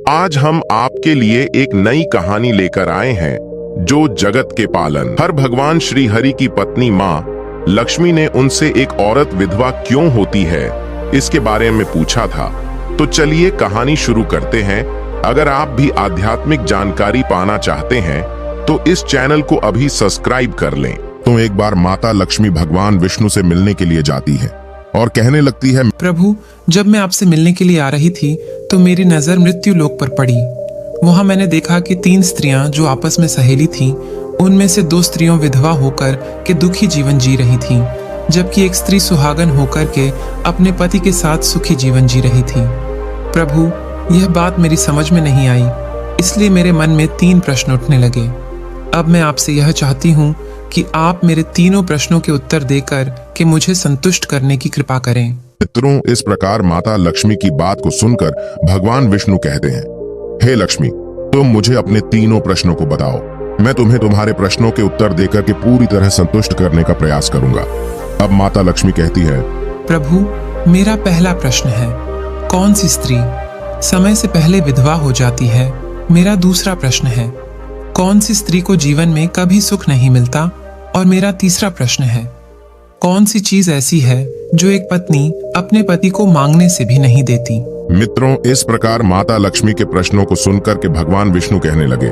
आज हम आपके लिए एक नई कहानी लेकर आए हैं जो जगत के पालन हर भगवान श्री हरि की पत्नी माँ लक्ष्मी ने उनसे एक औरत विधवा क्यों होती है इसके बारे में पूछा था। तो चलिए कहानी शुरू करते हैं। अगर आप भी आध्यात्मिक जानकारी पाना चाहते हैं तो इस चैनल को अभी सब्सक्राइब कर लें। तो एक बार माता लक्ष्मी भगवान विष्णु से मिलने के लिए जाती है और कहने लगती है, प्रभु, जब मैं आपसे मिलने के लिए आ रही थी तो मेरी नजर मृत्यु लोक पर पड़ी। वहां मैंने देखा कि 3 स्त्रियां जो आपस में सहेली थीं, उनमें से 2 स्त्रियों विधवा होकर के दुखी जीवन जी रही थीं, जबकि एक स्त्री सुहागन होकर के अपने पति के साथ सुखी जीवन जी रही थी। प्रभु, यह बात मेरी समझ में नहीं आई, इसलिए मेरे मन में 3 प्रश्न उठने लगे। अब मैं आपसे यह चाहती हूँ कि आप मेरे तीनों प्रश्नों के उत्तर देकर के मुझे संतुष्ट करने की कृपा करें। मित्रों, इस प्रकार माता लक्ष्मी की बात को सुनकर भगवान विष्णु कहते हैं, हे लक्ष्मी, तुम मुझे अपने तीनों प्रश्नों को बताओ। मैं तुम्हें तुम्हारे प्रश्नों के उत्तर देकर के पूरी तरह संतुष्ट करने का प्रयास करूंगा। अब माता लक्ष्मी कहती है, प्रभु, मेरा पहला प्रश्न है, कौन सी स्त्री समय से पहले विधवा हो जाती है? मेरा दूसरा प्रश्न है, कौन सी स्त्री को जीवन में कभी सुख नहीं मिलता? और मेरा तीसरा प्रश्न है, कौन सी चीज ऐसी है जो एक पत्नी अपने पति को मांगने से भी नहीं देती? मित्रों, इस प्रकार माता लक्ष्मी के प्रश्नों को सुनकर के भगवान विष्णु कहने लगे,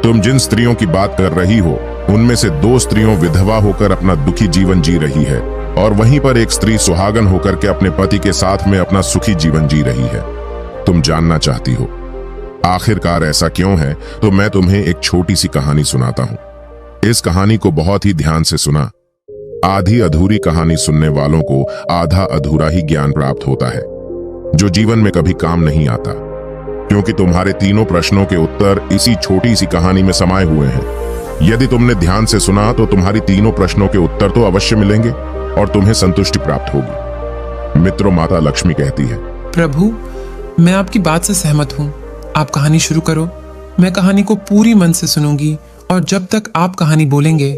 तुम जिन स्त्रियों की बात कर रही हो उनमें से 2 स्त्रियों विधवा होकर अपना दुखी जीवन जी रही है और वहीं पर एक स्त्री सुहागन होकर के अपने पति के साथ में अपना सुखी जीवन जी रही है। तुम जानना चाहती हो आखिरकार ऐसा क्यों है? तो मैं तुम्हें एक छोटी सी कहानी सुनाता हूँ। इस कहानी को बहुत ही ध्यान से सुना। आधी अधूरी कहानी सुनने वालों को आधा अधूरा ही ज्ञान प्राप्त होता है जो जीवन में कभी काम नहीं आता, क्योंकि तुम्हारे तीनों प्रश्नों के उत्तर इसी छोटी सी कहानी में समाये हुए हैं। यदि तुमने ध्यान से सुना तो तुम्हारी तीनों प्रश्नों के उत्तर तो अवश्य मिलेंगे और तुम्हें संतुष्टि प्राप्त होगी। मित्रों, माता लक्ष्मी कहती है, प्रभु, मैं आपकी बात से सहमत हूँ। आप कहानी शुरू करो। मैं कहानी को पूरी मन से सुनूंगी और जब तक आप कहानी बोलेंगे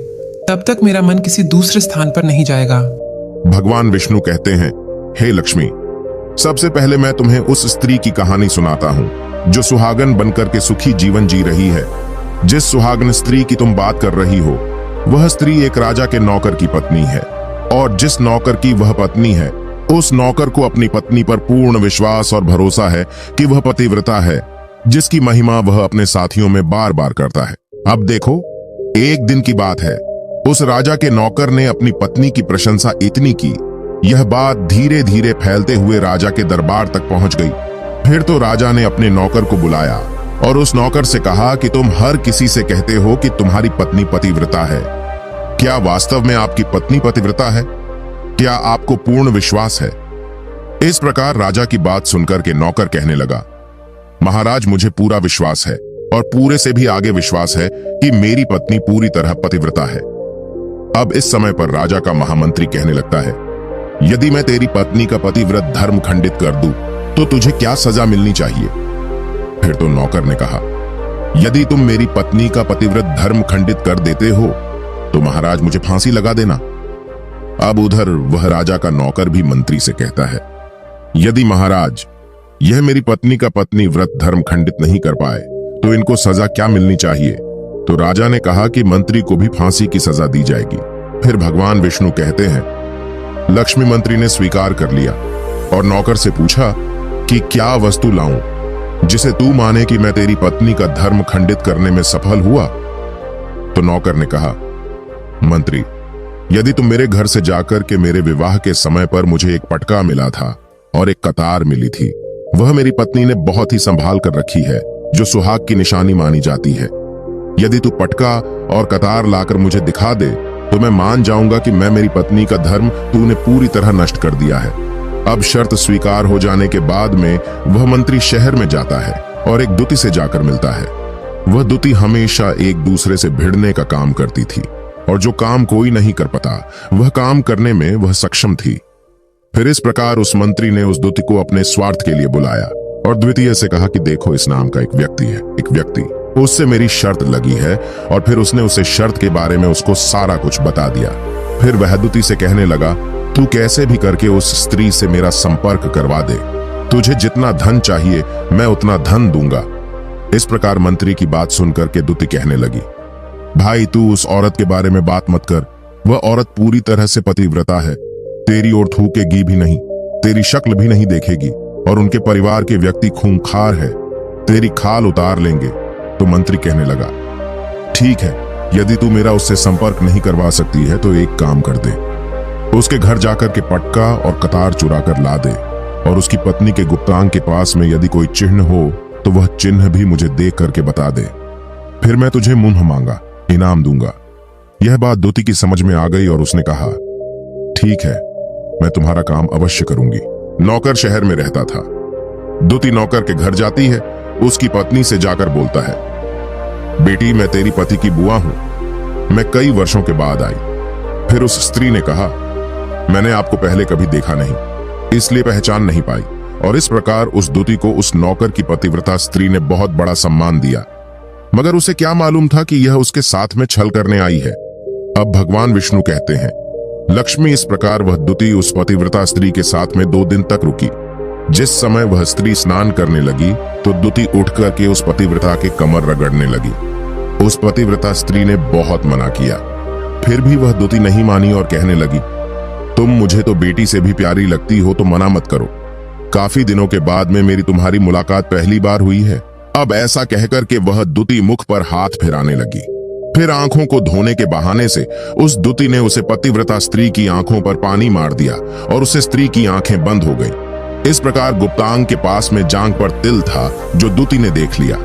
तब तक मेरा मन किसी दूसरे स्थान पर नहीं जाएगा। भगवान विष्णु कहते हैं, हे लक्ष्मी, सबसे पहले मैं तुम्हें उस स्त्री की कहानी सुनाता हूँ जो सुहागन बनकर के सुखी जीवन जी रही है। जिस सुहागन स्त्री की तुम बात कर रही हो वह स्त्री एक राजा के नौकर की पत्नी है और जिस नौकर की वह पत्नी है उस नौकर को अपनी पत्नी पर पूर्ण विश्वास और भरोसा है कि वह पतिव्रता है, जिसकी महिमा वह अपने साथियों में बार बार करता है। अब देखो, एक दिन की बात है, उस राजा के नौकर ने अपनी पत्नी की प्रशंसा इतनी की, यह बात धीरे धीरे फैलते हुए राजा के दरबार तक पहुंच गई। फिर तो राजा ने अपने नौकर को बुलाया और उस नौकर से कहा कि तुम हर किसी से कहते हो कि तुम्हारी पत्नी पतिव्रता है। क्या वास्तव में आपकी पत्नी पतिव्रता है? क्या आपको पूर्ण विश्वास है? इस प्रकार राजा की बात सुनकर के नौकर कहने लगा, महाराज, मुझे पूरा विश्वास है और पूरे से भी आगे विश्वास है कि मेरी पत्नी पूरी तरह पतिव्रता है। अब इस समय पर राजा का महामंत्री कहने लगता है, यदि मैं तेरी पत्नी का पतिव्रत धर्म खंडित कर दूं तो तुझे क्या सजा मिलनी चाहिए? फिर तो नौकर ने कहा, यदि तुम मेरी पत्नी का पतिव्रत धर्म खंडित कर देते हो तो महाराज मुझे फांसी लगा देना। अब उधर वह राजा का नौकर भी मंत्री से कहता है, यदि महाराज यह मेरी पत्नी का पत्नी व्रत धर्म खंडित नहीं कर पाए तो इनको सजा क्या मिलनी चाहिए? तो राजा ने कहा कि मंत्री को भी फांसी की सजा दी जाएगी। फिर भगवान विष्णु कहते हैं, लक्ष्मी मंत्री ने स्वीकार कर लिया और नौकर से पूछा कि क्या वस्तु लाऊं जिसे तू माने कि मैं तेरी पत्नी का धर्म खंडित करने में सफल हुआ? तो नौकर ने कहा, मंत्री, यदि तुम मेरे घर से जाकर के मेरे विवाह के समय पर मुझे एक पटका मिला था और एक कतार मिली थी, वह मेरी पत्नी ने बहुत ही संभाल कर रखी है, जो सुहाग की निशानी मानी जाती है। यदि तू पटका और कतार लाकर मुझे दिखा दे तो मैं मान जाऊंगा कि मैं मेरी पत्नी का धर्म तूने पूरी तरह नष्ट कर दिया है। अब शर्त स्वीकार हो जाने के बाद में वह मंत्री शहर में जाता है और एक दूती से जाकर मिलता है। वह दूती हमेशा एक दूसरे से भिड़ने का काम करती थी और जो काम कोई नहीं कर पाता वह काम करने में वह सक्षम थी। फिर इस प्रकार उस मंत्री ने उस दूती को अपने स्वार्थ के लिए बुलाया और द्वितीय से कहा कि देखो, इस नाम का एक व्यक्ति उससे मेरी शर्त लगी है। और फिर उसने उसे शर्त के बारे में उसको सारा कुछ बता दिया। फिर वह दूती से कहने लगा, तू कैसे भी करके उस स्त्री से मेरा संपर्क करवा दे तुझे जितना धन चाहिए मैं उतना धन दूंगा। इस प्रकार मंत्री की बात सुनकर के दुति कहने लगी, भाई तू उस औरत के बारे में बात मत कर, वह औरत पूरी तरह से पतिव्रता है, तेरी ओर थूकेगी भी नहीं, तेरी शक्ल भी नहीं देखेगी, और उनके परिवार के व्यक्ति खूंखार है, तेरी खाल उतार लेंगे। तो मंत्री कहने लगा, ठीक है, यदि तू मेरा उससे संपर्क नहीं करवा सकती है तो एक काम कर दे, उसके घर जाकर के पटका और कतार चुरा कर ला दे, और उसकी पत्नी के गुप्तांग के पास में यदि कोई चिन्ह हो तो वह चिन्ह भी मुझे देख करके बता दे, फिर मैं तुझे मुंह मांगा इनाम दूंगा। यह बात दुति की समझ में आ गई और उसने कहा, ठीक है, मैं तुम्हारा काम अवश्य करूंगी। नौकर शहर में रहता था। दुति नौकर के घर जाती है, उसकी पत्नी से जाकर बोलता है, बेटी मैं तेरी पति की बुआ हूं, मैं कई वर्षों के बाद आई। फिर उस स्त्री ने कहा, मैंने आपको पहले कभी देखा नहीं, इसलिए पहचान नहीं पाई। और इस प्रकार उस दुति को उस नौकर की पतिव्रता स्त्री ने बहुत बड़ा सम्मान दिया, मगर उसे क्या मालूम था कि यह उसके साथ में छल करने आई है। अब भगवान विष्णु कहते हैं, लक्ष्मी इस प्रकार वह दुति उस पतिव्रता स्त्री के साथ में 2 दिन तक रुकी। जिस समय वह स्त्री स्नान करने लगी तो दुति उठ करके उस पतिव्रता के कमर रगड़ने लगी। उस पतिव्रता स्त्री ने बहुत मना किया, फिर भी वह दुति नहीं मानी और कहने लगी, तुम मुझे तो बेटी से भी प्यारी लगती हो, तो मना मत करो। काफी दिनों के बाद में मेरी तुम्हारी मुलाकात पहली बार हुई है। अब ऐसा कहकर के वह दुति मुख पर हाथ फिराने लगी। फिर आंखों को धोने के बहाने से उस दुति ने उसे पतिव्रता स्त्री की आंखों पर पानी मार दिया और उससे स्त्री की आंखें बंद हो गईं। इस प्रकार गुप्तांग के पास में जांघ पर तिल था जो दुति ने देख लिया,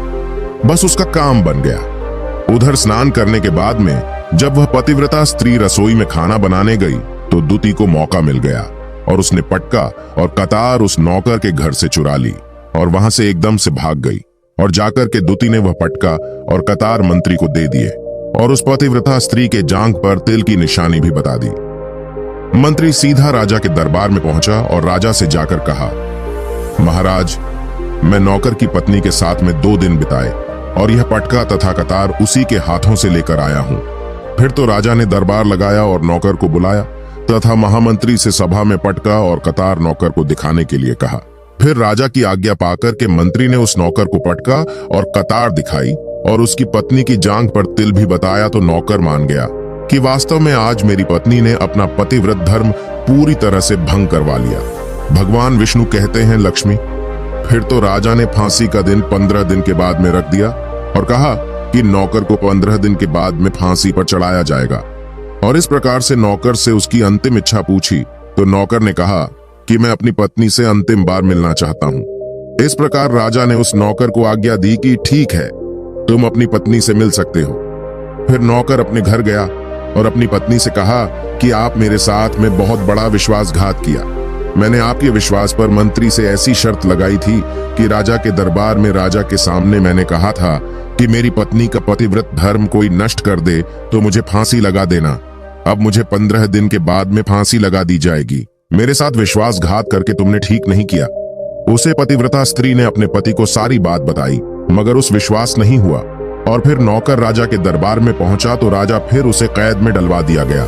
बस उसका काम बन गया। उधर स्नान करने के बाद में जब वह पतिव्रता स्त्री रसोई में खाना बनाने गई तो दुति को मौका मिल गया और उसने पटका और कतार उस नौकर के घर से चुरा ली और वहां से एकदम से भाग गई। और जाकर के दुति ने वह पटका और कतार मंत्री को दे दिए और उस पतिव्रता स्त्री के जांघ पर तिल की निशानी भी बता दी। मंत्री सीधा राजा के दरबार में पहुंचा और राजा से जाकर कहा, महाराज, मैं नौकर की पत्नी के साथ में 2 दिन बिताए और यह पटका तथा कतार उसी के हाथों से लेकर आया हूं। फिर तो राजा ने दरबार लगाया और नौकर को बुलाया तथा महामंत्री से सभा में पटका और कतार नौकर को दिखाने के लिए कहा। फिर राजा की आज्ञा पाकर के मंत्री ने उस नौकर को पटका और कतार दिखाई और उसकी पत्नी की जांघ पर तिल भी बताया तो नौकर मान गया कि वास्तव में आज मेरी पत्नी ने अपना पतिव्रत धर्म पूरी तरह से भंग करवा लिया। भगवान विष्णु कहते हैं, लक्ष्मी, फिर तो राजा ने फांसी का दिन 15 दिन के बाद में रख दिया और कहा कि नौकर को 15 दिन के बाद में फांसी पर चढ़ाया जाएगा। और इस प्रकार से नौकर से उसकी अंतिम इच्छा पूछी तो नौकर ने कहा कि मैं अपनी पत्नी से अंतिम बार मिलना चाहता हूं। इस प्रकार राजा ने उस नौकर को आज्ञा दी कि ठीक है, तुम अपनी पत्नी से मिल सकते हो। फिर नौकर अपने घर गया और अपनी पत्नी से कहा कि आप मेरे साथ में बहुत बड़ा विश्वासघात किया। मैंने आपके विश्वास पर मंत्री से ऐसी शर्त लगाई थी कि राजा के दरबार में राजा के सामने मैंने कहा था कि मेरी पत्नी का पतिव्रत धर्म कोई नष्ट कर दे तो मुझे फांसी लगा देना। अब मुझे 15 दिन के बाद में फांसी लगा दी जाएगी। मेरे साथ विश्वासघात करके तुमने ठीक नहीं किया। उसे पतिव्रता स्त्री ने अपने पति को सारी बात बताई, मगर उस विश्वास नहीं हुआ और फिर नौकर राजा के दरबार में पहुंचा तो राजा फिर उसे कैद में डलवा दिया गया।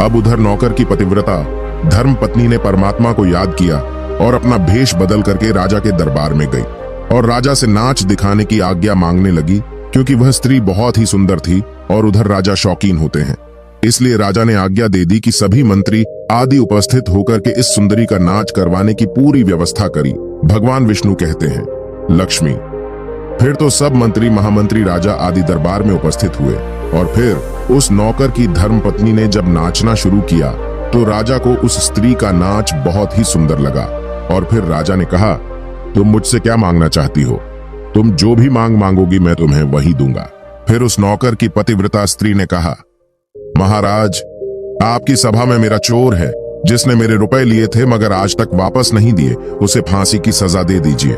अब उधर नौकर की पतिव्रता धर्म पत्नी ने परमात्मा को याद किया और अपना भेष बदल करके राजा के दरबार में गई और राजा से नाच दिखाने की आज्ञा मांगने लगी, क्योंकि वह स्त्री बहुत ही सुंदर थी और उधर राजा शौकीन होते हैं। इसलिए राजा ने आज्ञा दे दी कि सभी मंत्री आदि उपस्थित होकर के इस सुंदरी का नाच करवाने की पूरी व्यवस्था करी। भगवान विष्णु कहते हैं, लक्ष्मी, फिर तो सब मंत्री महामंत्री राजा आदि दरबार में उपस्थित हुए और फिर उस नौकर की धर्मपत्नी ने जब नाचना शुरू किया तो राजा को उस स्त्री का नाच बहुत ही सुंदर लगा। और फिर राजा ने कहा, तुम मुझसे क्या मांगना चाहती हो? तुम जो भी मांग मांगोगी मैं तुम्हें वही दूंगा। फिर उस नौकर की पतिव्रता स्त्री ने कहा, महाराज, आपकी सभा में मेरा चोर है जिसने मेरे रुपए लिए थे मगर आज तक वापस नहीं दिए, उसे फांसी की सजा दे दीजिए।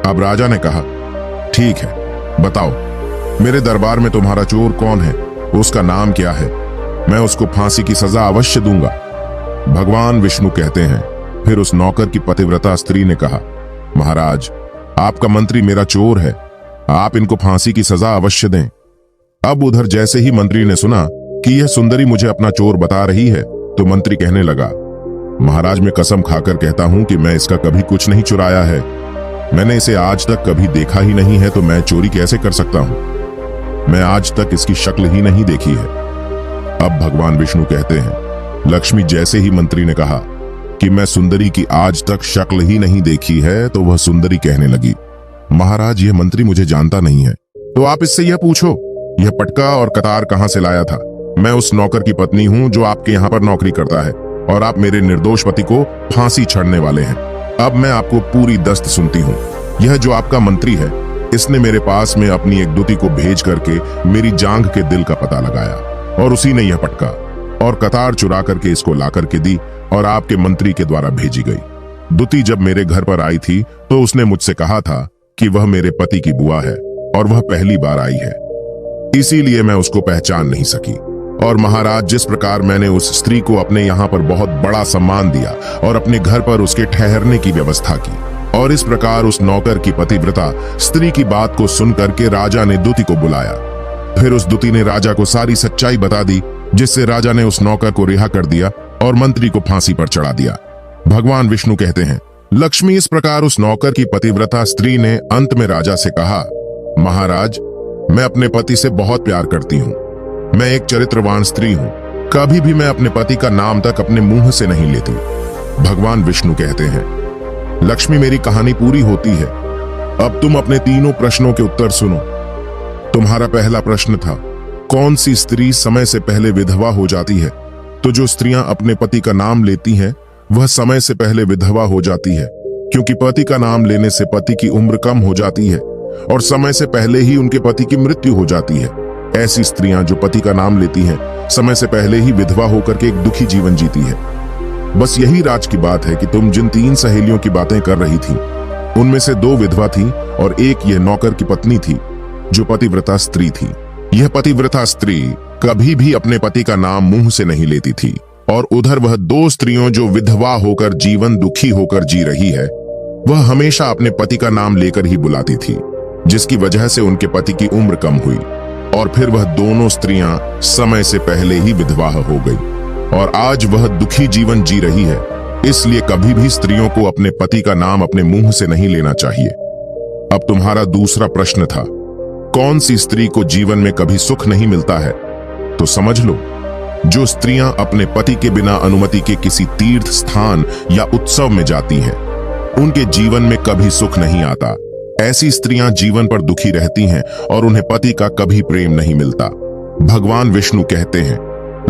अब राजा ने कहा, ठीक है, बताओ मेरे दरबार में तुम्हारा चोर कौन है, उसका नाम क्या है, मैं उसको फांसी की सजा अवश्य दूंगा। भगवान विष्णु कहते हैं, फिर उस नौकर की पतिव्रता स्त्री ने कहा, महाराज, आपका मंत्री मेरा चोर है, आप इनको फांसी की सजा अवश्य दें। अब उधर जैसे ही मंत्री ने सुना कि यह सुंदरी मुझे अपना चोर बता रही है तो मंत्री कहने लगा, महाराज, मैं कसम खाकर कहता हूं कि मैं इसका कभी कुछ नहीं चुराया है। मैंने इसे आज तक कभी देखा ही नहीं है, तो मैं चोरी कैसे कर सकता हूं? मैं आज तक इसकी शक्ल ही नहीं देखी है। अब भगवान विष्णु कहते हैं, लक्ष्मी जैसे ही मंत्री ने कहा कि मैं सुंदरी की आज तक शक्ल ही नहीं देखी है, तो वह सुंदरी कहने लगी, महाराज, यह मंत्री मुझे जानता नहीं है, तो आप इससे यह पूछो, यह पटका और कतार कहां से लाया था? मैं उस नौकर की पत्नी हूं जो आपके यहां पर नौकरी करता है, और आप मेरे निर्दोष पति को फांसी चढ़ने वाले हैं। अब मैं आपको पूरी दस्त सुनती हूँ। यह जो आपका मंत्री है, इसने मेरे पास में अपनी एक दूती को भेज करके मेरी जांघ के दिल का पता लगाया, और उसी ने यह पटका और कतार चुरा करके इसको ला करके दी और आपके मंत्री के द्वारा भेजी गई। दूती जब मेरे घर पर आई थी तो उसने मुझसे कहा था कि वह मेरे पति की बुआ है और वह पहली बार आई है, इसीलिए मैं उसको पहचान नहीं सकी। और महाराज, जिस प्रकार मैंने उस स्त्री को अपने यहाँ पर बहुत बड़ा सम्मान दिया और अपने घर पर उसके ठहरने की व्यवस्था की, और इस प्रकार उस नौकर की पतिव्रता स्त्री की बात को सुन करके राजा ने दूती को बुलाया। फिर उस दूती ने राजा को सारी सच्चाई बता दी, जिससे राजा ने उस नौकर को रिहा कर दिया और मंत्री को फांसी पर चढ़ा दिया। भगवान विष्णु कहते हैं, लक्ष्मी, इस प्रकार उस नौकर की पतिव्रता स्त्री ने अंत में राजा से कहा, महाराज, मैं अपने पति से बहुत प्यार करती हूँ। मैं एक चरित्रवान स्त्री हूँ। कभी भी मैं अपने पति का नाम तक अपने मुंह से नहीं लेती। भगवान विष्णु कहते हैं, लक्ष्मी, मेरी कहानी पूरी होती है। अब तुम अपने तीनों प्रश्नों के उत्तर सुनो। तुम्हारा पहला प्रश्न था, कौन सी स्त्री समय से पहले विधवा हो जाती है? तो जो स्त्रियां अपने पति का नाम लेती हैं, वह समय से पहले विधवा हो जाती है, क्योंकि पति का नाम लेने से पति की उम्र कम हो जाती है और समय से पहले ही उनके पति की मृत्यु हो जाती है। ऐसी स्त्रियां जो पति का नाम लेती हैं, समय से पहले ही विधवा होकर के एक दुखी जीवन जीती है। बस यही राज की बात है कि तुम जिन 3 सहेलियों की बातें कर रही थी, उनमें से 2 विधवा थी और एक यह नौकर की पत्नी थी जो पतिव्रता स्त्री थी। यह पतिव्रता स्त्री कभी भी अपने पति का नाम मुंह से नहीं लेती थी, और उधर वह 2 स्त्रियों जो विधवा होकर जीवन दुखी होकर जी रही है, वह हमेशा अपने पति का नाम लेकर ही बुलाती थी, जिसकी वजह से उनके पति की उम्र कम हुई और फिर वह दोनों स्त्रियां समय से पहले ही विधवा हो गई और आज वह दुखी जीवन जी रही है। इसलिए कभी भी स्त्रियों को अपने पति का नाम अपने मुंह से नहीं लेना चाहिए। अब तुम्हारा दूसरा प्रश्न था, कौन सी स्त्री को जीवन में कभी सुख नहीं मिलता है? तो समझ लो, जो स्त्रियां अपने पति के बिना अनुमति के किसी तीर्थ स्थान या उत्सव में जाती हैं, उनके जीवन में कभी सुख नहीं आता। ऐसी स्त्रियां जीवन पर दुखी रहती हैं और उन्हें पति का कभी प्रेम नहीं मिलता। भगवान विष्णु कहते हैं,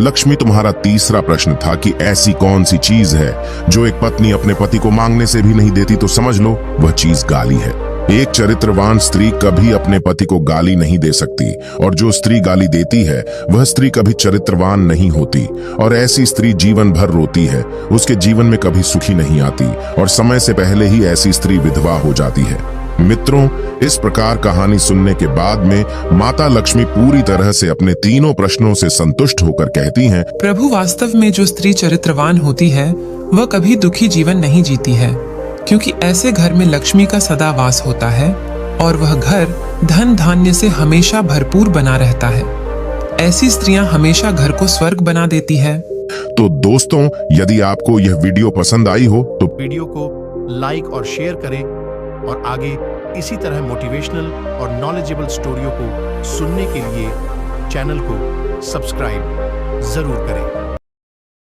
लक्ष्मी, तुम्हारा तीसरा प्रश्न था कि ऐसी कौन सी चीज है जो एक पत्नी अपने पति को मांगने से भी नहीं देती? तो समझ लो, वह चीज गाली है। एक चरित्रवान स्त्री कभी अपने पति को गाली नहीं दे सकती, और जो स्त्री गाली देती है वह स्त्री कभी चरित्रवान नहीं होती, और ऐसी स्त्री जीवन भर रोती है, उसके जीवन में कभी सुखी नहीं आती और समय से पहले ही ऐसी स्त्री विधवा हो जाती है। मित्रों, इस प्रकार कहानी सुनने के बाद में माता लक्ष्मी पूरी तरह से अपने तीनों प्रश्नों से संतुष्ट होकर कहती हैं, प्रभु, वास्तव में जो स्त्री चरित्रवान होती है वह कभी दुखी जीवन नहीं जीती है, क्योंकि ऐसे घर में लक्ष्मी का सदा वास होता है और वह घर धन धान्य से हमेशा भरपूर बना रहता है। ऐसी स्त्रियां हमेशा घर को स्वर्ग बना देती है। तो दोस्तों, यदि आपको यह वीडियो पसंद आई हो तो वीडियो को लाइक और शेयर करें और आगे इसी तरह मोटिवेशनल और नॉलेजेबल स्टोरियों को सुनने के लिए चैनल को सब्सक्राइब जरूर करें।